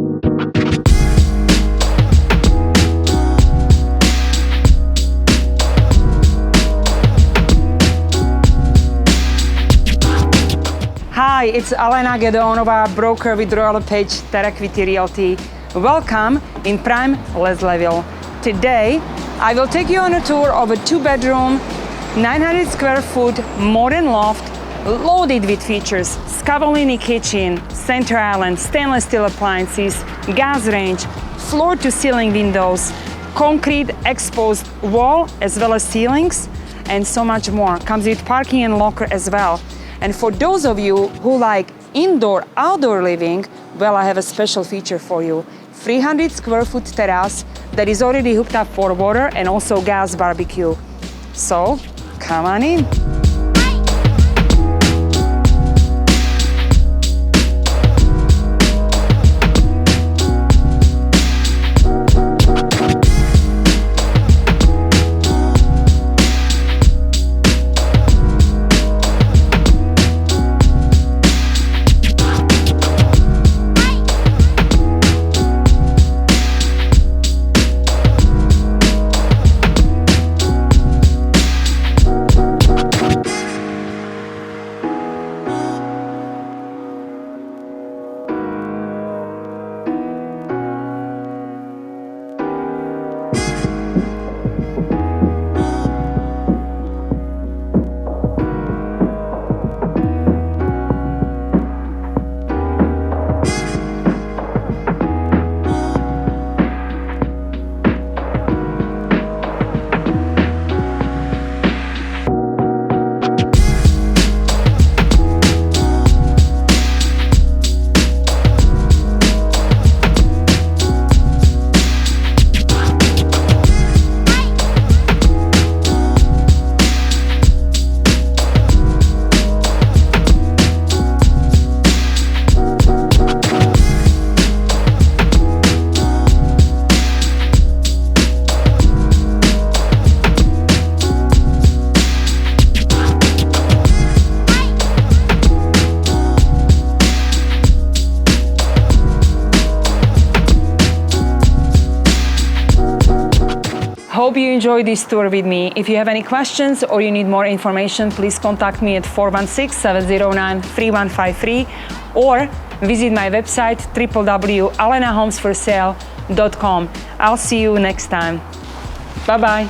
Hi, it's Alena Gedeonová, broker with Royal LePage Terrace Realty. Welcome in prime Leslieville. Today, I will take you on a tour of a 2-bedroom, 900 square foot modern loft, loaded with features: Scavolini kitchen, center island, stainless steel appliances, gas range, floor-to-ceiling windows, concrete exposed wall as well as ceilings, and so much more. Comes with parking and locker as well. And for those of you who like indoor-outdoor living, well, I have a special feature for you. 300 square foot terrace that is already hooked up for water and also gas barbecue. So, come on in. Hope you enjoyed this tour with me. If you have any questions or you need more information, please contact me at 416-709-3153 or visit my website www.alenahomesforsale.com. I'll see you next time. Bye-bye.